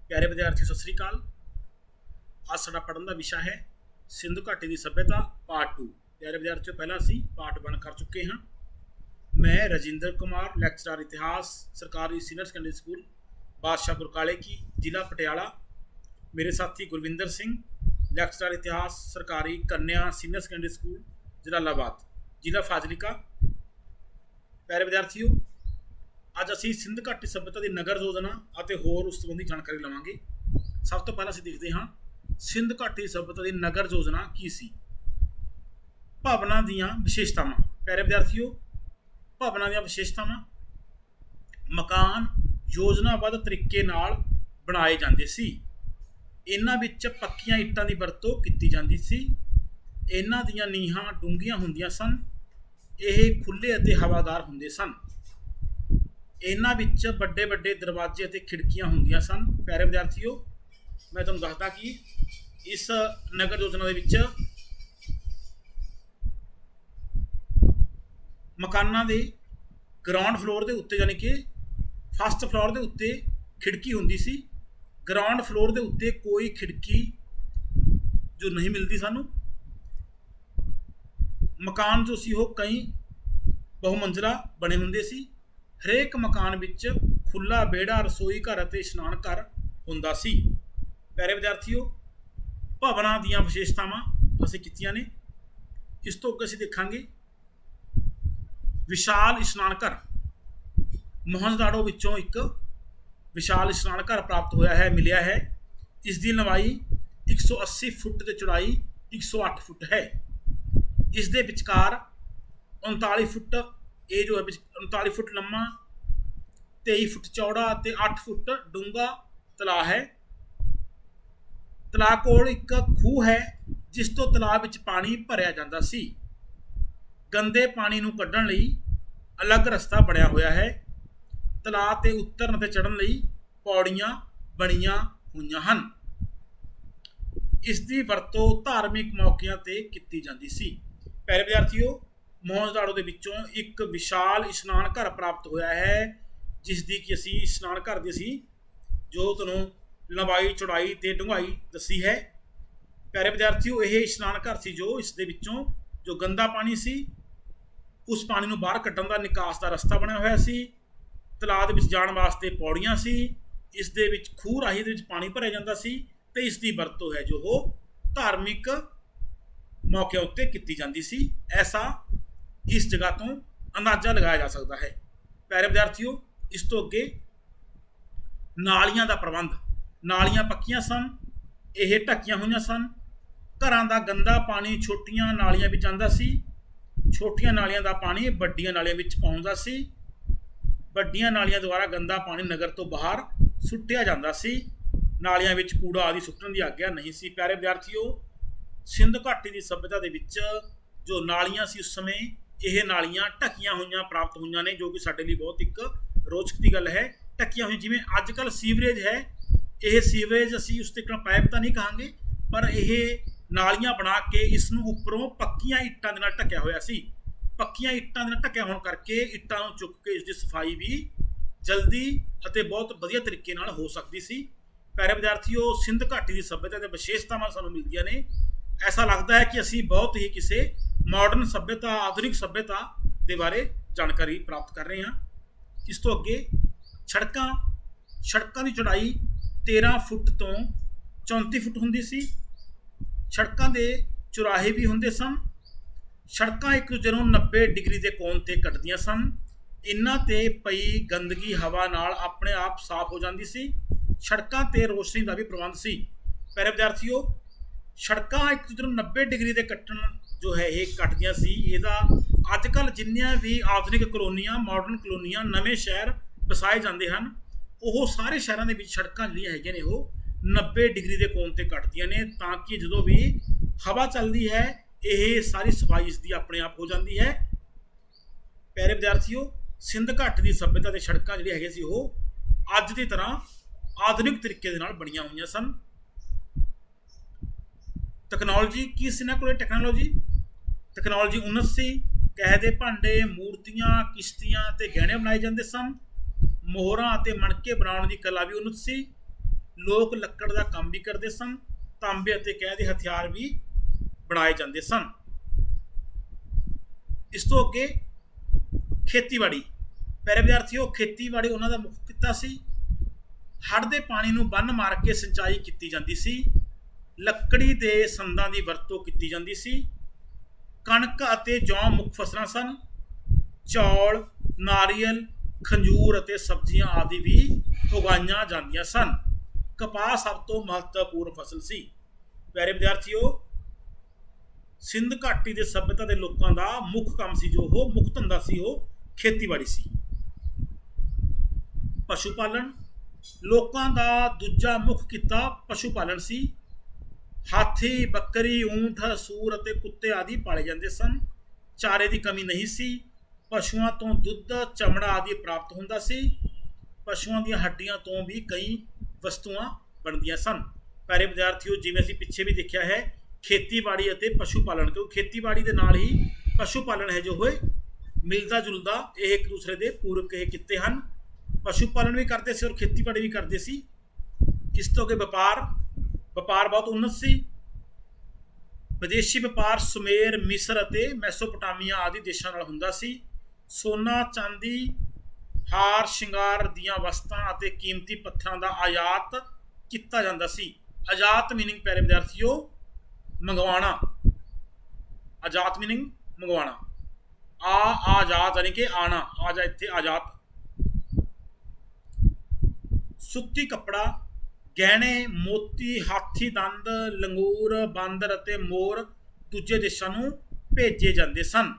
प्यारे विद्यार्थी सत श्री अकाल। आज साडा पढ़न का विषय है सिंधु घाटी की सभ्यता पार्ट 2। प्यारे विद्यार्थियों, पहला असी पार्ट 1 कर चुके हाँ। मैं राजिंदर कुमार, लैक्चरर इतिहास, सरकारी सीनियर सेकेंडरी स्कूल बादशाहपुर काले की, जिला पटियाला। मेरे साथी गुरविंदर सिंह, लैक्चरर इतिहास, सरकारी कन्या सीनियर सेकेंडरी स्कूल जलालाबाद, जिला फाजिलका। प्यारे विद्यार्थियों, अज असी सिंध घाटी सभ्यता की नगर योजना और होर उस संबंधी जानकारी लवांगे। सब तो पहला असीं देखते हाँ सिंध घाटी सभ्यता की नगर योजना की सी। भवनां दीयां विशेषतावां। प्यारे विद्यार्थियों, भवनां दीयां विशेषतावां, मकान योजनाबद्ध तरीके नाल बनाए जांदे सी। इन्हां विच पक्कियां इट्टां की वरतों की जाती सी। इन्हां दीयां नीहां डूंघियां हुंदियां सन। ये खुले अते हवादार हुंदे सन। इन्हां विच वड्डे वड्डे दरवाजे अते खिड़कियां हुंदियां सन। प्यारे विद्यार्थियों, मैं तुहानूं दसदा कि इस नगर योजना दे विच मकानां दे ग्राउंड फ्लोर के उत्ते यानी कि फस्ट फ्लोर के उत्ते खिड़की हुंदी सी। ग्राउंड फ्लोर के उत्ते कोई खिड़की जो नहीं मिलती सानू। मकान जो सी वो कई बहुमंजिला बने हुंदे सी। हरेक मकान विच खुला बेड़ा, रसोई घर अते इशनान घर हुंदा सी। प्यारे विद्यार्थियों, भवनां दीयां विशेषतावां असीं कीतियां ने। इस तो अगे असीं देखांगे विशाल इशनान घर। मोहनजोदाड़ो विचों एक विशाल इशनान घर प्राप्त होया है, मिलिया है। इसकी लंबाई 180 फुट ते चौड़ाई 108 फुट है। इस दे विचकार 39 फुट ये जो है 39 फुट लम्मा, 23 फुट चौड़ा ते 8 फुट डूंगा तलाव है। तलाव कोल एक खूह है जिस तो तलाव विच पानी भरिया जाता सी। गंदे पानी नूं कड्ढण लई अलग रस्ता बनया होया है। तलाव ते उतरन ते चढ़न लई पौड़ियां बणियां होईयां हन। इसकी वरतों धार्मिक मौकिਆਂ ते कीती जाती सी। प्यारे विद्यार्थियों, मोहनजोदाड़ो दे विचों एक विशाल इशनान घर प्राप्त होया है, जिसकी कि असी इशनान घर की असी जो तुहानूं लंबाई चौड़ाई ते डूंघाई दसी है। प्यारे विद्यार्थियों, यह इशनान घर सी जो इस दे विचों जो गंदा पानी सी उस पानी नूं बाहर कड्ढण दा निकास का रस्ता बनया होया सी। तलाव दे विच जाण वास्ते पौड़ियां सी। इस दे विच खूह राही दे विच पानी भरिया जांदा सी ते इसकी वरतों है जो वो धार्मिक मौके उत्ते कीती जाती सी। ऐसा इस जगह तो अंदाजा लगाया जा सकता है। प्यारे विद्यार्थियों, इस तो अगे नालियां का प्रबंध। नालियां पक्कियां सन, यह ढकियां हुई सन। घरां दा गंदा पानी छोटियां नालियां विच आंदा सी। छोटियां नालियां का पानी वड्डियां नालियां विच पहुंचदा सी। वड्डियां नालियां द्वारा गंदा पानी नगर तो बाहर सुट्टिया जाता सी। नालियां विच कूड़ा आदि सुट्टण की आग्या नहीं सी। प्यारे विद्यार्थियों, सिंध घाटी की सभ्यता दे विच जो नालियां सी उस समय यह नालियां ढकियां हुई प्राप्त हुई ने, जो कि साडे लई बहुत एक रोचक की गल है। ढकियां हुई जिवें अजकल सीवरेज है, यह सीवरेज असी उस तरीके पाइप तो नहीं कहांगे, पर यह नालियां बना के इसनूं उपरों पक्कियां इट्टां दे नाल ढकिया होया सी। पक्कियां इट्टां दे नाल ढकिया होण करके इट्टां नूं चुक के इसकी सफाई भी जल्दी अते बहुत वधिया तरीके नाल हो सकती सी। प्यारे विद्यार्थियों, सिंध घाटी की सभ्यता के विशेषतावां सानूं मिलदियां ने। ऐसा लगता है कि असी बहुत ही किसी मॉडर्न सभ्यता, आधुनिक सभ्यता के बारे जानकारी प्राप्त कर रहे हैं। इस तो अगे सड़कों की चौड़ाई 13 फुट तो 34 फुट हुंदी सी। सड़कों के चौराहे भी हुंदे सन। सड़कां एक दूजे नूं 90 डिग्री के कोण ते कटदियां सन। इन्हां ते पई गंदगी हवा नाल अपने आप साफ हो जाती सी। सड़कों ते रोशनी का भी प्रबंध सी। प्यारे विद्यार्थियों, सड़कां एक दूजे नूं 90 डिग्री के कट्टण जो है ये कटदियां सी। इहदा अजकल जिन्नियां भी आधुनिक कलोनियां, मॉडर्न कलोनियां, नवे शहर बसाए जाते हैं, वो सारे शहरों के सड़कां जिहड़ियां हैगियां ने वो 90 डिग्री के कोण ते कटदियां ने, ताकि जो भी हवा चलती है ये सारी सफाई इसकी अपने आप हो जाती है। प्यारे विद्यार्थियों, सिंध घाटी की सभ्यता की सड़कां जिहड़ियां हैगियां सी वो अज की तरह आधुनिक तरीके दे नाल बणियां होईयां सन। तकनोलॉजी की सी इन्हां कोल टैक्नोलॉजी उन्नत सी। कह दे भांडे, मूर्तियां, किश्तियां ते गहने बनाए जाते सन। मोहरां ते मणके बनाउण दी कला भी उन्नत सी। ਲੋਕ ਲੱਕੜ ਦਾ ਕੰਮ ਵੀ ਕਰਦੇ ਸਨ, ਤਾਂਬੇ ਅਤੇ ਕਹਿ ਦੇ ਹਥਿਆਰ ਵੀ ਬਣਾਏ ਜਾਂਦੇ ਸਨ। ਇਸ ਤੋਂ ਅੱਗੇ ਖੇਤੀਬਾੜੀ। ਪਿਆਰੇ ਵਿਦਿਆਰਥੀਓ, ਖੇਤੀਬਾੜੀ ਉਹਨਾਂ ਦਾ ਮੁੱਖ ਕਿੱਤਾ ਸੀ। ਹੜ੍ਹ ਦੇ ਪਾਣੀ ਨੂੰ ਬੰਨ੍ਹ ਮਾਰ ਕੇ ਸਿੰਚਾਈ ਕੀਤੀ ਜਾਂਦੀ ਸੀ। ਲੱਕੜੀ ਦੇ ਸੰਦਾਂ ਦੀ ਵਰਤੋਂ ਕੀਤੀ ਜਾਂਦੀ ਸੀ। ਕਣਕ ਅਤੇ ਜੌਂ ਮੁੱਖ ਫਸਲਾਂ ਸਨ। ਚੌਲ, ਨਾਰੀਅਲ, ਖੰਜੂਰ ਅਤੇ ਸਬਜ਼ੀਆਂ ਆਦਿ ਵੀ ਉਗਾਈਆਂ ਜਾਂਦੀਆਂ ਸਨ। ਕਪਾਹ ਸਭ ਤੋਂ ਮਹੱਤਵਪੂਰਨ ਫਸਲ ਸੀ। ਪਿਆਰੇ ਵਿਦਿਆਰਥੀਓ, ਸਿੰਧ ਘਾਟੀ ਦੇ ਸੱਭਿਅਤਾ ਦੇ ਲੋਕਾਂ ਦਾ ਮੁੱਖ ਕੰਮ ਸੀ, ਜੋ ਉਹ ਮੁੱਖ ਧੰਦਾ ਸੀ, ਉਹ ਖੇਤੀਬਾੜੀ ਸੀ। ਪਸ਼ੂ ਪਾਲਣ। ਲੋਕਾਂ ਦਾ ਦੂਜਾ ਮੁੱਖ ਕਿੱਤਾ ਪਸ਼ੂ ਪਾਲਣ ਸੀ। ਹਾਥੀ, ਬੱਕਰੀ, ਊਂਠ, ਸੂਰ ਅਤੇ ਕੁੱਤੇ ਆਦਿ ਪਾਲੇ ਜਾਂਦੇ ਸਨ। ਚਾਰੇ ਦੀ ਕਮੀ ਨਹੀਂ ਸੀ। ਪਸ਼ੂਆਂ ਤੋਂ ਦੁੱਧ, ਚਮੜਾ ਆਦਿ ਪ੍ਰਾਪਤ ਹੁੰਦਾ ਸੀ। ਪਸ਼ੂਆਂ ਦੀਆਂ ਹੱਡੀਆਂ ਤੋਂ ਵੀ ਕਈ ਵਸਤੂਆਂ ਬਣਦੀਆਂ ਸਨ। ਪਿਆਰੇ ਵਿਦਿਆਰਥੀਓ, ਜਿਵੇਂ ਅਸੀਂ ਪਿੱਛੇ ਵੀ ਦੇਖਿਆ ਹੈ, ਖੇਤੀਬਾੜੀ ਅਤੇ ਪਸ਼ੂ ਪਾਲਣ, ਕਿਉਂਕਿ ਖੇਤੀਬਾੜੀ ਦੇ ਨਾਲ ਹੀ ਪਸ਼ੂ ਪਾਲਣ ਹੈ ਜੋ ਹੋਏ ਮਿਲਦਾ ਜੁਲਦਾ, ਇਹ ਇੱਕ ਦੂਸਰੇ ਦੇ ਪੂਰਕ ਇਹ ਕਿੱਤੇ ਹਨ। ਪਸ਼ੂ ਪਾਲਣ ਵੀ ਕਰਦੇ ਸੀ ਔਰ ਖੇਤੀਬਾੜੀ ਵੀ ਕਰਦੇ ਸੀ। ਇਸ ਤੋਂ ਅੱਗੇ ਵਪਾਰ ਬਹੁਤ ਉન્નਤ ਸੀ। ਵਿਦੇਸ਼ੀ ਵਪਾਰ ਸੁਮੇਰ, ਮਿਸਰ ਅਤੇ ਮੈਸੋਪੋਟਾਮੀਆ ਆਦਿ ਦੇਸ਼ਾਂ ਨਾਲ ਹੁੰਦਾ ਸੀ। ਸੋਨਾ, ਚਾਂਦੀ, ਹਾਰ ਸ਼ਿੰਗਾਰ ਦੀਆਂ ਵਸਤਾਂ ਅਤੇ ਕੀਮਤੀ ਪੱਥਰਾਂ ਦਾ ਆਯਾਤ ਕੀਤਾ ਜਾਂਦਾ ਸੀ। ਆਯਾਤ ਮੀਨਿੰਗ ਪਿਆਰੇ ਵਿਦਿਆਰਥੀਓ ਮੰਗਵਾਉਣਾ। ਆਯਾਤ ਮੀਨਿੰਗ ਮੰਗਵਾਉਣਾ। ਆਜ਼ਾਦ ਯਾਨੀ ਕਿ ਆਣਾ, ਆ ਜਾ ਇੱਥੇ ਆਜ਼ਾਦ। ਸੁੱਤੀ ਕੱਪੜਾ, ਗਹਿਣੇ, ਮੋਤੀ, ਹਾਥੀ ਦੰਦ, ਲੰਗੂਰ, ਬਾਂਦਰ ਅਤੇ ਮੋਰ ਦੂਜੇ ਦੇਸ਼ਾਂ ਨੂੰ ਭੇਜੇ ਜਾਂਦੇ ਸਨ।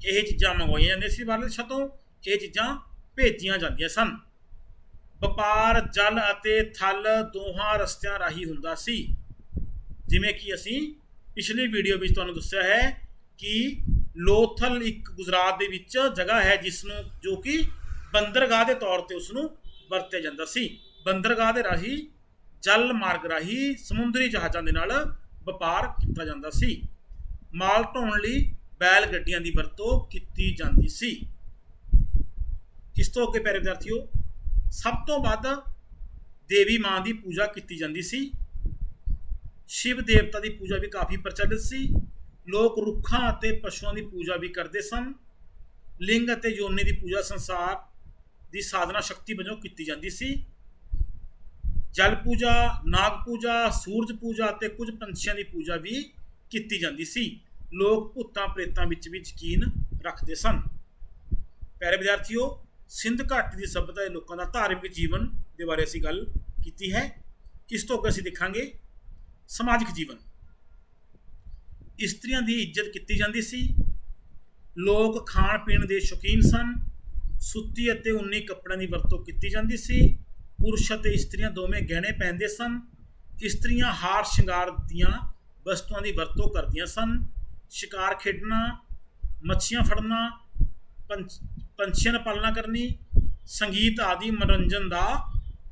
ਇਹ ਚੀਜ਼ਾਂ ਮੰਗਵਾਈਆਂ ਜਾਂਦੀਆਂ ਸੀ ਬਾਹਰਲੇ ਦੇਸ਼ਾਂ ਤੋਂ, ਇਹ ਚੀਜ਼ਾਂ ਭੇਜੀਆਂ ਜਾਂਦੀਆਂ ਸਨ। ਵਪਾਰ ਜਲ ਅਤੇ ਥਲ ਦੋਹਾਂ ਰਸਤਿਆਂ ਰਾਹੀਂ ਹੁੰਦਾ ਸੀ। ਜਿਵੇਂ ਕਿ ਅਸੀਂ ਪਿਛਲੀ ਵੀਡੀਓ ਵਿੱਚ ਤੁਹਾਨੂੰ ਦੱਸਿਆ ਹੈ ਕਿ ਲੋਥਲ ਇੱਕ ਗੁਜਰਾਤ ਦੇ ਵਿੱਚ ਜਗ੍ਹਾ ਹੈ ਜਿਸ ਨੂੰ, ਜੋ ਕਿ ਬੰਦਰਗਾਹ ਦੇ ਤੌਰ ਤੇ ਉਸ ਨੂੰ ਵਰਤਿਆ ਜਾਂਦਾ ਸੀ। ਬੰਦਰਗਾਹ ਦੇ ਰਾਹੀਂ, ਜਲ ਮਾਰਗ ਰਾਹੀਂ ਸਮੁੰਦਰੀ ਜਹਾਜ਼ਾਂ ਦੇ ਨਾਲ ਵਪਾਰ ਕੀਤਾ ਜਾਂਦਾ ਸੀ। ਮਾਲ ਢੋਣ ਲਈ ਬੈਲ ਗੱਡੀਆਂ ਦੀ ਵਰਤੋਂ ਕੀਤੀ ਜਾਂਦੀ ਸੀ। ਇਸ ਤੋਂ ਅੱਗੇ ਪਿਆਰੇ ਵਿਦਿਆਰਥੀਓ, ਸਭ ਤੋਂ ਵੱਧ ਦੇਵੀ ਮਾਂ ਦੀ ਪੂਜਾ ਕੀਤੀ ਜਾਂਦੀ ਸੀ। ਸ਼ਿਵ ਦੇਵਤਾ ਦੀ ਪੂਜਾ ਵੀ ਕਾਫੀ ਪ੍ਰਚਲਿਤ ਸੀ। ਲੋਕ ਰੁੱਖਾਂ ਅਤੇ ਪਸ਼ੂਆਂ ਦੀ ਪੂਜਾ ਵੀ ਕਰਦੇ ਸਨ। ਲਿੰਗ ਅਤੇ ਯੋਨੀ ਦੀ ਪੂਜਾ ਸੰਸਾਰ ਦੀ ਸਾਧਨਾ ਸ਼ਕਤੀ ਵਜੋਂ ਕੀਤੀ ਜਾਂਦੀ ਸੀ। ਜਲ ਪੂਜਾ, ਨਾਗ ਪੂਜਾ, ਸੂਰਜ ਪੂਜਾ ਅਤੇ ਕੁਝ ਪੰਛੀਆਂ ਦੀ ਪੂਜਾ ਵੀ ਕੀਤੀ ਜਾਂਦੀ ਸੀ। ਲੋਕ ਭੂਤਾਂ ਪ੍ਰੇਤਾਂ ਵਿੱਚ ਵੀ ਯਕੀਨ ਰੱਖਦੇ ਸਨ। ਪਿਆਰੇ ਵਿਦਿਆਰਥੀਓ, ਸਿੰਧ ਘਾਟੀ ਦੀ ਸੱਭਿਅਤਾ ਦੇ ਲੋਕਾਂ ਦਾ ਧਾਰਮਿਕ ਜੀਵਨ ਦੇ ਬਾਰੇ ਅਸੀਂ ਗੱਲ ਕੀਤੀ ਹੈ। ਇਸ ਤੋਂ ਅੱਗੇ ਅਸੀਂ ਦੇਖਾਂਗੇ ਸਮਾਜਿਕ ਜੀਵਨ। ਇਸਤਰੀਆਂ ਦੀ ਇੱਜ਼ਤ ਕੀਤੀ ਜਾਂਦੀ ਸੀ। ਲੋਕ ਖਾਣ ਪੀਣ ਦੇ ਸ਼ੌਕੀਨ ਸਨ। ਸੂਤੀ ਅਤੇ ਉੱਨੀ ਕੱਪੜਿਆਂ ਦੀ ਵਰਤੋਂ ਕੀਤੀ ਜਾਂਦੀ ਸੀ। ਪੁਰਸ਼ ਅਤੇ ਇਸਤਰੀਆਂ ਦੋਵੇਂ ਗਹਿਣੇ ਪਹਿਨਦੇ ਸਨ। ਇਸਤਰੀਆਂ ਹਾਰ ਸ਼ਿੰਗਾਰ ਦੀਆਂ ਵਸਤੂਆਂ ਦੀ ਵਰਤੋਂ ਕਰਦੀਆਂ ਸਨ। ਸ਼ਿਕਾਰ ਖੇਡਣਾ, ਮੱਛੀਆਂ ਫੜਨਾ, ਪੰਛੀਆਂ ਦੀ ਪਾਲਣਾ ਕਰਨੀ, ਸੰਗੀਤ ਆਦਿ ਮਨੋਰੰਜਨ ਦਾ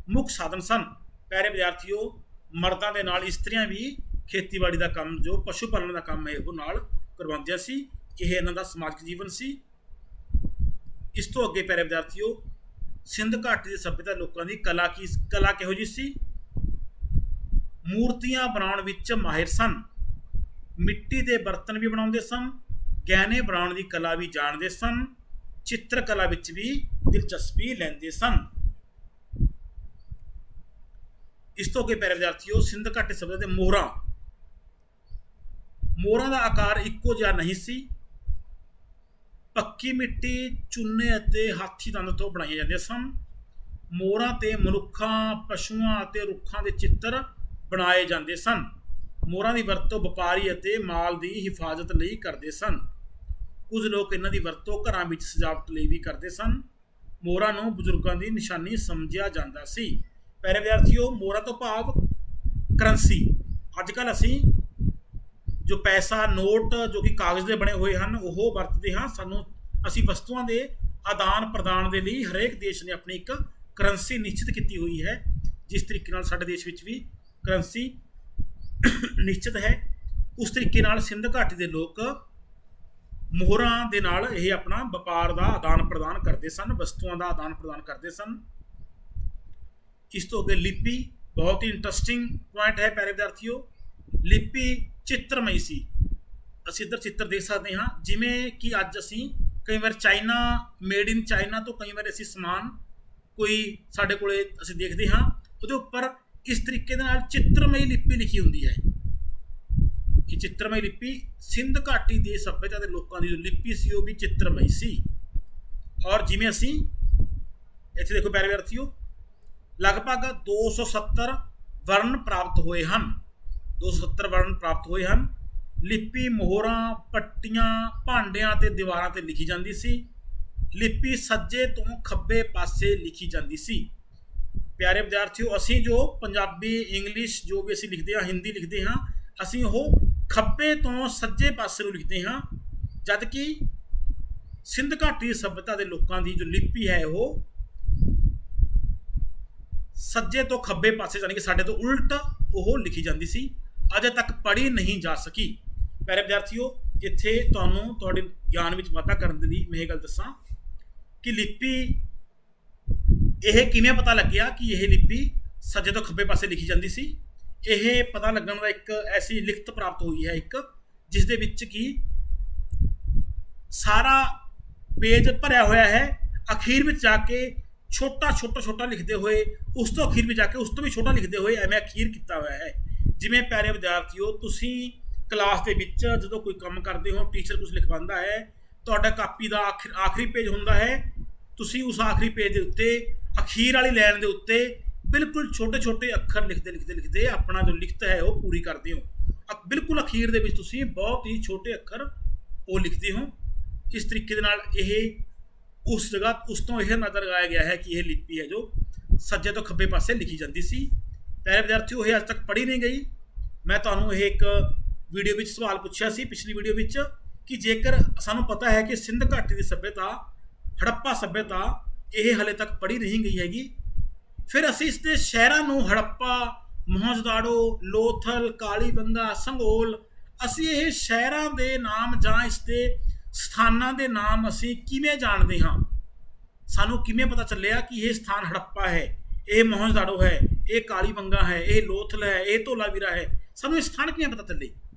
ਮੁੱਖ ਸਾਧਨ ਸਨ। ਪਿਆਰੇ ਵਿਦਿਆਰਥੀਓ, ਮਰਦਾਂ ਦੇ ਨਾਲ ਇਸਤਰੀਆਂ ਵੀ ਖੇਤੀਬਾੜੀ ਦਾ ਕੰਮ, ਜੋ ਪਸ਼ੂ ਪਾਲਣ ਦਾ ਕੰਮ ਹੈ, ਉਹ ਨਾਲ ਕਰਵਾਉਂਦੀਆਂ ਸੀ। ਇਹ ਇਹਨਾਂ ਦਾ ਸਮਾਜਿਕ ਜੀਵਨ ਸੀ। ਇਸ ਤੋਂ ਅੱਗੇ ਪਿਆਰੇ ਵਿਦਿਆਰਥੀਓ, ਸਿੰਧ ਘਾਟੀ ਦੀ ਸੱਭਿਅਤਾ ਲੋਕਾਂ ਦੀ ਕਲਾ ਕਿਹੋ ਜਿਹੀ ਸੀ? ਮੂਰਤੀਆਂ ਬਣਾਉਣ ਵਿੱਚ ਮਾਹਿਰ ਸਨ। ਮਿੱਟੀ ਦੇ ਬਰਤਨ ਵੀ ਬਣਾਉਂਦੇ ਸਨ। ਗਹਿਣੇ ਬਣਾਉਣ ਦੀ ਕਲਾ ਵੀ ਜਾਣਦੇ ਸਨ। ਚਿੱਤਰ ਕਲਾ ਵਿੱਚ ਵੀ ਦਿਲਚਸਪੀ ਲੈਂਦੇ ਸਨ। ਇਸ ਤੋਂ ਅੱਗੇ ਪਿਆਰੇ ਵਿਦਿਆਰਥੀਓ, ਸਿੰਧ ਘਾਟੀ ਸੱਭਿਅਤਾ ਦੇ ਮੋਹਰਾਂ ਦਾ ਆਕਾਰ ਇੱਕੋ ਜਿਹਾ ਨਹੀਂ ਸੀ। ਪੱਕੀ ਮਿੱਟੀ, ਚੂਨੇ ਅਤੇ ਹਾਥੀ ਦੰਦ ਤੋਂ ਬਣਾਈਆਂ ਜਾਂਦੀਆਂ ਸਨ। ਮੋਹਰਾਂ ਤੇ ਮਨੁੱਖਾਂ, ਪਸ਼ੂਆਂ ਅਤੇ ਰੁੱਖਾਂ ਦੇ ਚਿੱਤਰ ਬਣਾਏ ਜਾਂਦੇ ਸਨ। ਮੋਹਰਾਂ ਦੀ ਵਰਤੋਂ ਵਪਾਰੀ ਅਤੇ ਮਾਲ ਦੀ ਹਿਫਾਜ਼ਤ ਲਈ ਕਰਦੇ ਸਨ। ਕੁਝ ਲੋਕ ਇਹਨਾਂ ਦੀ ਵਰਤੋਂ ਘਰਾਂ ਵਿੱਚ ਸਜਾਵਟ ਲਈ ਵੀ ਕਰਦੇ ਸਨ। ਮੋਹਰਾਂ ਨੂੰ ਬਜ਼ੁਰਗਾਂ ਦੀ ਨਿਸ਼ਾਨੀ ਸਮਝਿਆ ਜਾਂਦਾ ਸੀ। ਪਿਆਰੇ ਵਿਦਿਆਰਥੀਓ, ਮੋਹਰਾਂ ਤੋਂ ਭਾਵ ਕਰੰਸੀ। ਅੱਜ ਕੱਲ੍ਹ ਅਸੀਂ ਜੋ ਪੈਸਾ, ਨੋਟ ਜੋ ਕਿ ਕਾਗਜ਼ ਦੇ ਬਣੇ ਹੋਏ ਹਨ, ਉਹ ਵਰਤਦੇ ਹਾਂ। ਅਸੀਂ ਵਸਤੂਆਂ ਦੇ ਆਦਾਨ ਪ੍ਰਦਾਨ ਦੇ ਲਈ ਹਰੇਕ ਦੇਸ਼ ਨੇ ਆਪਣੀ ਇੱਕ ਕਰੰਸੀ ਨਿਸ਼ਚਿਤ ਕੀਤੀ ਹੋਈ ਹੈ। ਜਿਸ ਤਰੀਕੇ ਨਾਲ ਸਾਡੇ ਦੇਸ਼ ਵਿੱਚ ਵੀ ਕਰੰਸੀ ਨਿਸ਼ਚਿਤ ਹੈ, ਉਸ ਤਰੀਕੇ ਨਾਲ ਸਿੰਧ ਘਾਟੀ ਦੇ ਲੋਕ ਮੋਹਰਾਂ ਦੇ ਨਾਲ ਇਹ ਆਪਣਾ ਵਪਾਰ ਦਾ ਆਦਾਨ ਪ੍ਰਦਾਨ ਕਰਦੇ ਸਨ, ਵਸਤੂਆਂ ਦਾ ਆਦਾਨ ਪ੍ਰਦਾਨ ਕਰਦੇ ਸਨ। ਇਸ ਤੋਂ ਅੱਗੇ ਲਿਪੀ बहुत ही इंटरस्टिंग पॉइंट है प्यारे विद्यार्थियों। लिपि चित्रमयी सी। ਅਸੀਂ ਇੱਧਰ ਚਿੱਤਰ ਦੇਖ ਸਕਦੇ ਹਾਂ, ਜਿਵੇਂ ਕਿ ਅੱਜ ਅਸੀਂ ਕਈ ਵਾਰ ਚਾਈਨਾ, ਮੇਡ ਇਨ ਚਾਈਨਾ ਤੋਂ ਕਈ ਵਾਰ ਅਸੀਂ ਸਮਾਨ ਕੋਈ ਸਾਡੇ ਕੋਲੇ ਅਸੀਂ ਦੇਖਦੇ ਹਾਂ, ਉਹਦੇ ਉੱਪਰ ਇਸ ਤਰੀਕੇ ਦੇ ਨਾਲ ਚਿੱਤਰਮਈ ਲਿਪੀ ਲਿਖੀ ਹੁੰਦੀ ਹੈ। ਇਹ ਚਿੱਤਰਮਈ ਲਿਪੀ ਸਿੰਧ ਘਾਟੀ ਦੇ ਸੱਭਿਅਤਾ ਦੇ ਲੋਕਾਂ ਦੀ ਜੋ ਲਿਪੀ ਸੀ ਉਹ ਵੀ ਚਿੱਤਰਮਈ ਸੀ। ਔਰ ਜਿਵੇਂ ਅਸੀਂ ਇੱਥੇ ਦੇਖੋ ਪਿਆਰੇ ਵਿਦਿਆਰਥੀਓ, ਲਗਭਗ 270 ਵਰਨ ਪ੍ਰਾਪਤ ਹੋਏ ਹਨ। 270 ਵਰਨ ਪ੍ਰਾਪਤ ਹੋਏ ਹਨ। ਲਿਪੀ ਮੋਹਰਾਂ, ਪੱਟੀਆਂ, ਭਾਂਡਿਆਂ ਤੇ ਦੀਵਾਰਾਂ ਤੇ ਲਿਖੀ ਜਾਂਦੀ ਸੀ। ਲਿਪੀ ਸੱਜੇ ਤੋਂ ਖੱਬੇ ਪਾਸੇ ਲਿਖੀ ਜਾਂਦੀ ਸੀ। ਪਿਆਰੇ ਵਿਦਿਆਰਥੀਓ, ਅਸੀਂ ਜੋ ਪੰਜਾਬੀ, ਇੰਗਲਿਸ਼ ਜੋ ਵੀ ਅਸੀਂ ਲਿਖਦੇ ਹਾਂ, ਹਿੰਦੀ ਲਿਖਦੇ ਹਾਂ, ਅਸੀਂ ਉਹ ਖੱਬੇ ਤੋਂ ਸੱਜੇ ਪਾਸੇ ਨੂੰ ਲਿਖਦੇ ਹਾਂ, ਜਦ ਕਿ ਸਿੰਧ ਘਾਟੀ ਸੱਭਿਅਤਾ ਦੇ ਲੋਕਾਂ ਦੀ ਜੋ ਲਿਪੀ ਹੈ ਉਹ ਸੱਜੇ ਤੋਂ ਖੱਬੇ ਪਾਸੇ, ਯਾਨੀ ਕਿ ਸਾਡੇ ਤੋਂ ਉਲਟ ਉਹ ਲਿਖੀ ਜਾਂਦੀ ਸੀ। ਅਜੇ ਤੱਕ ਪੜ੍ਹੀ ਨਹੀਂ ਜਾ ਸਕੀ। ਪਿਆਰੇ ਵਿਦਿਆਰਥੀਓ, ਇੱਥੇ ਤੁਹਾਨੂੰ ਤੁਹਾਡੇ ਗਿਆਨ ਵਿੱਚ ਵਾਧਾ ਕਰਨ ਦੇ ਲਈ ਮੈਂ ਇਹ ਗੱਲ ਦੱਸਾਂ ਕਿ ਲਿਪੀ ਇਹ ਕਿਵੇਂ ਪਤਾ ਲੱਗਿਆ ਕਿ ਇਹ ਲਿਪੀ ਸੱਜੇ ਤੋਂ ਖੱਬੇ ਪਾਸੇ ਲਿਖੀ ਜਾਂਦੀ ਸੀ। ਇਹ ਪਤਾ ਲੱਗਣ ਦਾ ਇੱਕ ਐਸੀ ਲਿਖਤ ਪ੍ਰਾਪਤ ਹੋਈ ਹੈ, ਇੱਕ ਜਿਸ ਦੇ ਵਿੱਚ ਕਿ ਸਾਰਾ ਪੇਜ ਭਰਿਆ ਹੋਇਆ ਹੈ। ਅਖੀਰ ਵਿੱਚ ਜਾ ਕੇ ਛੋਟਾ ਲਿਖਦੇ ਹੋਏ, ਉਸ ਤੋਂ ਅਖੀਰ ਵਿੱਚ ਜਾ ਕੇ ਉਸ ਤੋਂ ਵੀ ਛੋਟਾ ਲਿਖਦੇ ਹੋਏ ਐਵੇਂ ਅਖੀਰ ਕੀਤਾ ਹੋਇਆ ਹੈ। ਜਿਵੇਂ ਪਿਆਰੇ ਵਿਦਿਆਰਥੀਓ, ਤੁਸੀਂ ਕਲਾਸ ਦੇ ਵਿੱਚ ਜਦੋਂ ਕੋਈ ਕੰਮ ਕਰਦੇ ਹੋ, ਟੀਚਰ ਕੁਝ ਲਿਖਵਾਉਂਦਾ ਹੈ, ਤੁਹਾਡਾ ਕਾਪੀ ਦਾ ਆਖਰੀ ਪੇਜ ਹੁੰਦਾ ਹੈ, ਤੁਸੀਂ ਉਸ ਆਖਰੀ ਪੇਜ ਦੇ ਉੱਤੇ ਅਖੀਰ ਵਾਲੀ ਲਾਈਨ ਦੇ ਉੱਤੇ ਬਿਲਕੁਲ ਛੋਟੇ ਅੱਖਰ ਲਿਖਦੇ ਆਪਣਾ ਜੋ ਲਿਖਤ ਹੈ ਉਹ ਪੂਰੀ ਕਰਦੇ ਹੋ। ਬਿਲਕੁਲ ਅਖੀਰ ਦੇ ਵਿੱਚ ਤੁਸੀਂ ਬਹੁਤ ਹੀ ਛੋਟੇ ਅੱਖਰ ਉਹ ਲਿਖਦੇ ਹੋ। ਇਸ ਤਰੀਕੇ ਦੇ ਨਾਲ ਇਹ ਉਸ ਜਗ੍ਹਾ ਉਸ ਤੋਂ ਇਹ ਨਜ਼ਰ ਲਗਾਇਆ ਗਿਆ ਹੈ ਕਿ ਇਹ ਲਿਪੀ ਹੈ ਜੋ ਸੱਜੇ ਤੋਂ ਖੱਬੇ ਪਾਸੇ ਲਿਖੀ ਜਾਂਦੀ ਸੀ। ਪਿਆਰੇ ਵਿਦਿਆਰਥੀਓ, ਇਹ ਅੱਜ ਤੱਕ ਪੜ੍ਹੀ ਨਹੀਂ ਗਈ। ਮੈਂ ਤੁਹਾਨੂੰ ਇਹ ਇੱਕ ਵੀਡੀਓ ਵਿੱਚ ਸਵਾਲ ਪੁੱਛਿਆ ਸੀ, ਪਿਛਲੀ ਵੀਡੀਓ ਵਿੱਚ, ਕਿ ਜੇਕਰ ਸਾਨੂੰ ਪਤਾ ਹੈ ਕਿ ਸਿੰਧ ਘਾਟੀ ਦੀ ਸੱਭਿਅਤਾ, ਹੜੱਪਾ ਸੱਭਿਅਤਾ, ਇਹ ਹਲੇ ਤੱਕ ਪੜ੍ਹੀ ਨਹੀਂ ਗਈ ਹੈਗੀ, ਫਿਰ ਅਸੀਂ ਇਸ ਦੇ ਸ਼ਹਿਰਾਂ ਨੂੰ ਹੜੱਪਾ, ਮੋਹਨਜੋਦਾੜੋ, ਲੋਥਲ, ਕਾਲੀਬੰਗਾ, ਸੰਘੋਲ, ਅਸੀਂ ਇਹ ਸ਼ਹਿਰਾਂ ਦੇ ਨਾਮ ਜਾਂ ਇਸ ਦੇ ਸਥਾਨਾਂ ਦੇ ਨਾਮ ਅਸੀਂ ਕਿਵੇਂ ਜਾਣਦੇ ਹਾਂ? ਸਾਨੂੰ ਕਿਵੇਂ ਪਤਾ ਚੱਲਿਆ ਕਿ ਇਹ ਸਥਾਨ ਹੜੱਪਾ ਹੈ, ਇਹ ਮੋਹਨਜੋਦਾੜੋ ਹੈ, ਇਹ ਕਾਲੀਬੰਗਾ ਹੈ, ਇਹ ਲੋਥਲ ਹੈ, ਇਹ ਧੋਲਾਵੀਰਾ ਹੈ? ਸਾਨੂੰ ਇਹ ਸਥਾਨ ਕਿਵੇਂ ਪਤਾ ਚੱਲੇ?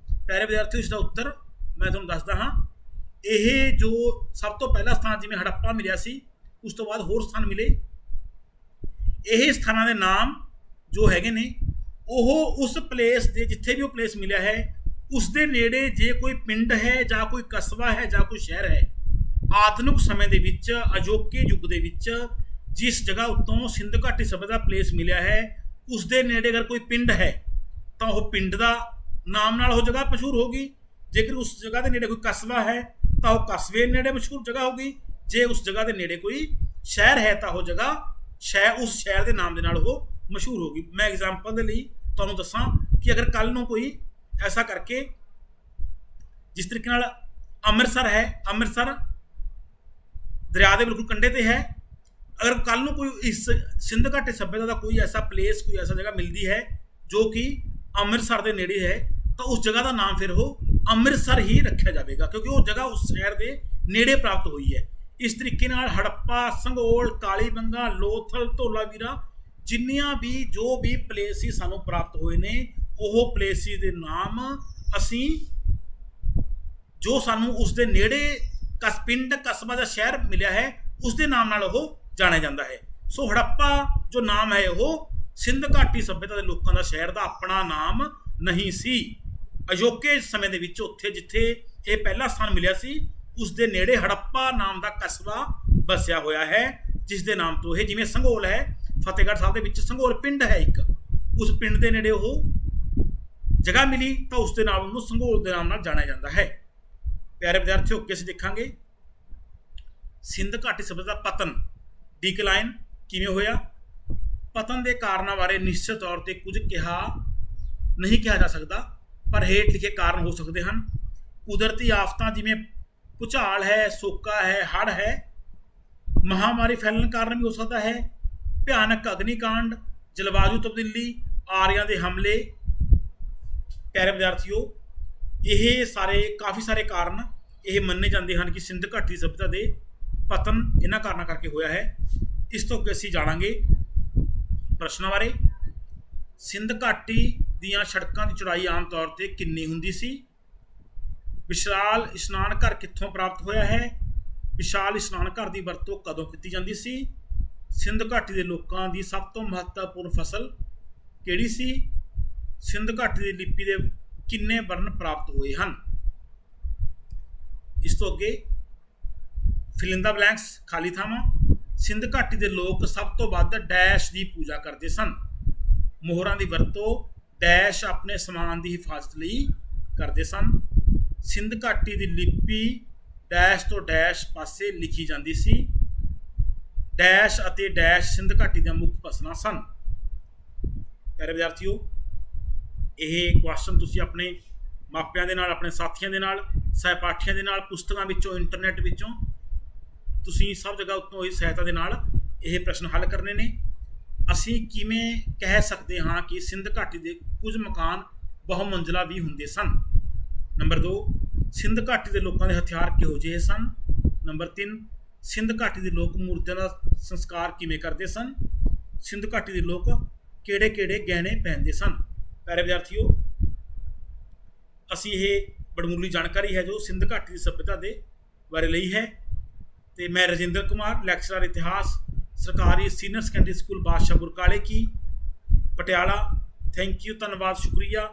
ਪਿਆਰੇ ਵਿਦਿਆਰਥੀਓ, ਇਸ ਦਾ ਉੱਤਰ ਮੈਂ ਤੁਹਾਨੂੰ ਦੱਸਦਾ ਹਾਂ। ਇਹ ਜੋ ਸਭ ਤੋਂ ਪਹਿਲਾ ਸਥਾਨ ਜਿਵੇਂ ਹੜੱਪਾ ਮਿਲਿਆ ਸੀ, ਉਸ ਤੋਂ ਬਾਅਦ ਹੋਰ ਸਥਾਨ ਮਿਲੇ। ਇਹ ਸਥਾਨਾਂ ਦੇ ਨਾਮ ਜੋ ਹੈਗੇ ਨੇ ਉਹ ਉਸ ਪਲੇਸ ਦੇ, ਜਿੱਥੇ ਵੀ ਉਹ ਪਲੇਸ ਮਿਲਿਆ ਹੈ, ਉਸ ਦੇ ਨੇੜੇ ਜੇ ਕੋਈ ਪਿੰਡ ਹੈ ਜਾਂ ਕੋਈ ਕਸਬਾ ਹੈ ਜਾਂ ਕੋਈ ਸ਼ਹਿਰ ਹੈ, ਆਧੁਨਿਕ ਸਮੇਂ ਦੇ ਵਿੱਚ, ਅਜੋਕੇ ਯੁੱਗ ਦੇ ਵਿੱਚ ਜਿਸ ਜਗ੍ਹਾ ਉੱਤੋਂ ਸਿੰਧ ਘਾਟੀ ਸੱਭਿਅਤਾ ਦਾ ਪਲੇਸ ਮਿਲਿਆ ਹੈ, ਉਸ ਦੇ ਨੇੜੇ ਅਗਰ ਕੋਈ ਪਿੰਡ ਹੈ ਤਾਂ ਉਹ ਪਿੰਡ ਦਾ ਨਾਮ ਨਾਲ ਉਹ ਜਗ੍ਹਾ ਮਸ਼ਹੂਰ ਹੋਗੀ। ਜੇਕਰ ਉਸ ਜਗ੍ਹਾ ਦੇ ਨੇੜੇ ਕੋਈ ਕਸਬਾ ਹੈ ਤਾਂ ਉਹ ਕਸਬੇ ਨੇੜੇ ਮਸ਼ਹੂਰ ਜਗ੍ਹਾ ਹੋਗੀ। ਜੇ ਉਸ ਜਗ੍ਹਾ ਦੇ ਨੇੜੇ ਕੋਈ ਸ਼ਹਿਰ ਹੈ ਤਾਂ ਉਹ ਜਗ੍ਹਾ ਉਸ ਸ਼ਹਿਰ ਦੇ ਨਾਮ ਦੇ ਨਾਲ ਉਹ ਮਸ਼ਹੂਰ ਹੋਗੀ। ਮੈਂ ਐਗਜ਼ਾਮਪਲ ਦੇ ਲਈ ਤੁਹਾਨੂੰ ਦੱਸਾਂ ਕਿ ਅਗਰ ਕੱਲ ਨੂੰ ਕੋਈ ਐਸਾ ਕਰਕੇ, ਜਿਸ ਤਰੀਕੇ ਨਾਲ ਅੰਮ੍ਰਿਤਸਰ ਹੈ, ਅੰਮ੍ਰਿਤਸਰ ਦਰਿਆ ਦੇ ਬਿਲਕੁਲ ਕੰਢੇ ਤੇ ਹੈ, ਅਗਰ ਕੱਲ ਨੂੰ ਕੋਈ ਇਸ ਸਿੰਧ ਘਾਟੀ ਸੱਭਿਅਤਾ ਦਾ ਕੋਈ ਐਸਾ ਪਲੇਸ, ਕੋਈ ਐਸਾ ਜਗ੍ਹਾ ਮਿਲਦੀ ਹੈ ਜੋ ਕਿ ਅੰਮ੍ਰਿਤਸਰ ਦੇ ਨੇੜੇ ਹੈ, ਤਾਂ ਉਸ ਜਗ੍ਹਾ ਦਾ ਨਾਮ ਫਿਰ ਉਹ ਅੰਮ੍ਰਿਤਸਰ ਹੀ ਰੱਖਿਆ ਜਾਵੇਗਾ, ਕਿਉਂਕਿ ਉਹ ਜਗ੍ਹਾ ਉਸ ਸ਼ਹਿਰ ਦੇ ਨੇੜੇ ਪ੍ਰਾਪਤ ਹੋਈ ਹੈ। ਇਸ ਤਰੀਕੇ ਨਾਲ ਹੜੱਪਾ, ਸੰਘੋਲ, ਕਾਲੀਬੰਗਾ, ਲੋਥਲ, ਧੋਲਾਵੀਰਾ, ਜਿੰਨੀਆਂ ਵੀ ਜੋ ਵੀ ਪਲੇਸ ਸਾਨੂੰ ਪ੍ਰਾਪਤ ਹੋਏ ਨੇ, ਉਹ ਪਲੇਸਿਸ ਦੇ ਨਾਮ ਅਸੀਂ ਜੋ ਸਾਨੂੰ ਉਸ ਦੇ ਨੇੜੇ ਪਿੰਡ, ਕਸਬਾ ਜਾਂ ਸ਼ਹਿਰ ਮਿਲਿਆ ਹੈ, ਉਸ ਦੇ ਨਾਮ ਨਾਲ ਉਹ ਜਾਣਿਆ ਜਾਂਦਾ ਹੈ। ਸੋ ਹੜੱਪਾ ਜੋ ਨਾਮ ਹੈ ਉਹ ਸਿੰਧ ਘਾਟੀ ਸੱਭਿਅਤਾ ਦੇ ਲੋਕਾਂ ਦਾ ਸ਼ਹਿਰ ਦਾ ਆਪਣਾ ਨਾਮ ਨਹੀਂ ਸੀ। ਅਜੋਕੇ ਸਮੇਂ ਦੇ ਵਿੱਚ ਉੱਥੇ ਜਿੱਥੇ ਇਹ ਪਹਿਲਾ ਸਥਾਨ ਮਿਲਿਆ ਸੀ, ਉਸ ਦੇ ਨੇੜੇ ਹੜੱਪਾ ਨਾਮ ਦਾ ਕਸਬਾ ਵਸਿਆ ਹੋਇਆ ਹੈ, ਜਿਸ ਦੇ ਨਾਮ ਤੋਂ ਇਹ, ਜਿਵੇਂ ਸੰਘੋਲ ਹੈ, ਫਤਿਹਗੜ੍ਹ ਸਾਹਿਬ ਦੇ ਵਿੱਚ ਸੰਘੋਲ ਪਿੰਡ ਹੈ ਇੱਕ, ਉਸ ਪਿੰਡ ਦੇ ਨੇੜੇ ਉਹ ਜਗ੍ਹਾ ਮਿਲੀ ਤਾਂ ਉਸ ਦੇ ਨਾਲ ਉਹਨੂੰ ਸੰਘੋਲ ਦੇ ਨਾਮ ਨਾਲ ਜਾਣਿਆ ਜਾਂਦਾ ਹੈ। ਪਿਆਰੇ ਵਿਦਿਆਰਥੀਓ, ਅੱਗੇ ਅਸੀਂ ਦੇਖਾਂਗੇ ਸਿੰਧ ਘਾਟੀ ਸੱਭਿਅਤਾ ਦਾ ਪਤਨ, ਡਿਕਲਾਈਨ ਕਿਵੇਂ ਹੋਇਆ। ਪਤਨ ਦੇ ਕਾਰਨਾਂ ਬਾਰੇ ਨਿਸ਼ਚਿਤ ਤੌਰ ਤੇ ਕੁਝ ਨਹੀਂ ਕਿਹਾ ਜਾ ਸਕਦਾ, ਪਰ ਹੇਠ ਲਿਖੇ ਕਾਰਨ ਹੋ ਸਕਦੇ ਹਨ। ਕੁਦਰਤੀ ਆਫਤਾਂ ਜਿਵੇਂ ਭੂਚਾਲ ਹੈ, ਸੋਕਾ ਹੈ, ਹੜ੍ਹ ਹੈ, ਮਹਾਮਾਰੀ ਫੈਲਣ ਕਾਰਨ ਵੀ ਹੋ ਸਕਦਾ ਹੈ, ਭਿਆਨਕ ਅਗਨੀਕਾਂਡ, ਜਲਵਾਯੂ ਤਬਦੀਲੀ, ਆਰੀਆਂ ਦੇ ਹਮਲੇ। ਪਿਆਰੇ ਵਿਦਿਆਰਥੀਓ, ਇਹ ਕਾਫੀ ਸਾਰੇ ਕਾਰਨ ਇਹ ਮੰਨੇ ਜਾਂਦੇ ਹਨ ਕਿ ਸਿੰਧ ਘਾਟੀ ਸੱਭਿਅਤਾ ਦੇ ਪਤਨ ਇਹਨਾਂ ਕਾਰਨਾਂ ਕਰਕੇ ਹੋਇਆ ਹੈ। ਇਸ ਤੋਂ ਅੱਗੇ ਅਸੀਂ ਜਾਣਾਂਗੇ ਪ੍ਰਸ਼ਨਾਂ ਬਾਰੇ। ਸਿੰਧ ਘਾਟੀ ਦੀਆਂ ਸੜਕਾਂ ਦੀ ਚੌੜਾਈ ਆਮ ਤੌਰ ਤੇ ਕਿੰਨੀ ਹੁੰਦੀ ਸੀ? ਵਿਸ਼ਾਲ ਇਸ਼ਨਾਨ ਘਰ ਕਿੱਥੋਂ ਪ੍ਰਾਪਤ ਹੋਇਆ ਹੈ? ਵਿਸ਼ਾਲ ਇਸ਼ਨਾਨ ਘਰ ਦੀ ਵਰਤੋਂ ਕਦੋਂ ਕੀਤੀ ਜਾਂਦੀ ਸੀ? ਸਿੰਧ ਘਾਟੀ ਦੇ ਲੋਕਾਂ ਦੀ ਸਭ ਤੋਂ ਮਹੱਤਵਪੂਰਨ ਫਸਲ ਕਿਹੜੀ ਸੀ? ਸਿੰਧ ਘਾਟੀ ਦੀ ਲਿਪੀ ਦੇ ਕਿੰਨੇ ਵਰਨ ਪ੍ਰਾਪਤ ਹੋਏ ਹਨ? ਇਸ ਤੋਂ ਅੱਗੇ ਫਿਲ ਇਨ ਦਾ ਬਲੈਂਕਸ, ਖਾਲੀ ਥਾਵਾਂ। ਸਿੰਧ ਘਾਟੀ ਦੇ ਲੋਕ ਸਭ ਤੋਂ ਵੱਧ ਡੈਸ਼ ਦੀ ਪੂਜਾ ਕਰਦੇ ਸਨ। ਮੋਹਰਾਂ ਦੀ ਵਰਤੋਂ ਡੈਸ਼ ਆਪਣੇ ਸਮਾਨ ਦੀ ਹਿਫਾਜ਼ਤ ਲਈ ਕਰਦੇ ਸਨ। ਸਿੰਧ ਘਾਟੀ ਦੀ ਲਿਪੀ ਡੈਸ਼ ਤੋਂ ਡੈਸ਼ ਪਾਸੇ ਲਿਖੀ ਜਾਂਦੀ ਸੀ। ਡੈਸ਼ ਅਤੇ ਡੈਸ਼ ਸਿੰਧ ਘਾਟੀ ਦੀਆਂ ਮੁੱਖ ਫਸਲਾਂ ਸਨ। ਪਿਆਰੇ ਵਿਦਿਆਰਥੀਓ, ਇਹ ਕੁਐਸਚਨ ਤੁਸੀਂ ਆਪਣੇ ਮਾਪਿਆਂ ਦੇ ਨਾਲ, ਆਪਣੇ ਸਾਥੀਆਂ ਦੇ ਨਾਲ, ਸਹਿਪਾਠੀਆਂ ਦੇ ਨਾਲ, ਪੁਸਤਕਾਂ ਵਿੱਚੋਂ, ਇੰਟਰਨੈਟ ਵਿੱਚੋਂ, ਤੁਸੀਂ ਸਭ ਜਗ੍ਹਾ ਉੱਤੋਂ ਇਸ ਸਹਾਇਤਾ ਦੇ ਨਾਲ ਇਹ ਪ੍ਰਸ਼ਨ ਹੱਲ ਕਰਨੇ ਨੇ। ਅਸੀਂ ਕਿਵੇਂ ਕਹਿ ਸਕਦੇ ਹਾਂ ਕਿ ਸਿੰਧ ਘਾਟੀ ਦੇ ਕੁਝ ਮਕਾਨ ਬਹੁਮੰਜ਼ਲਾ ਵੀ ਹੁੰਦੇ ਸਨ? ਨੰਬਰ 2, ਸਿੰਧ ਘਾਟੀ ਦੇ ਲੋਕਾਂ ਦੇ ਹਥਿਆਰ ਕਿਹੋ ਜਿਹੇ ਸਨ? ਨੰਬਰ 3, ਸਿੰਧ ਘਾਟੀ ਦੇ ਲੋਕ ਮੂਰਤੀਆਂ ਦਾ ਸੰਸਕਾਰ ਕਿਵੇਂ ਕਰਦੇ ਸਨ? ਸਿੰਧ ਘਾਟੀ ਦੇ ਲੋਕ ਕਿਹੜੇ ਕਿਹੜੇ ਗਹਿਣੇ ਪਹਿਨਦੇ ਸਨ? ਪਿਆਰੇ ਵਿਦਿਆਰਥੀਓ, ਅਸੀਂ ਇਹ ਬੜਮੁੱਲੀ ਜਾਣਕਾਰੀ ਹੈ ਜੋ ਸਿੰਧ ਘਾਟੀ ਦੀ ਸੱਭਿਅਤਾ ਦੇ ਬਾਰੇ ਲਈ ਹੈ। ਤੇ ਮੈਂ ਰਜਿੰਦਰ ਕੁਮਾਰ, ਲੈਕਚਰਰ ਇਤਿਹਾਸ, ਸਰਕਾਰੀ ਸੀਨੀਅਰ ਸੈਕੰਡਰੀ ਸਕੂਲ ਬਾਦਸ਼ਾਹਪੁਰ ਕਾਲੇ ਕੀ, ਪਟਿਆਲਾ। ਥੈਂਕ ਯੂ, ਧੰਨਵਾਦ, ਸ਼ੁਕਰੀਆ।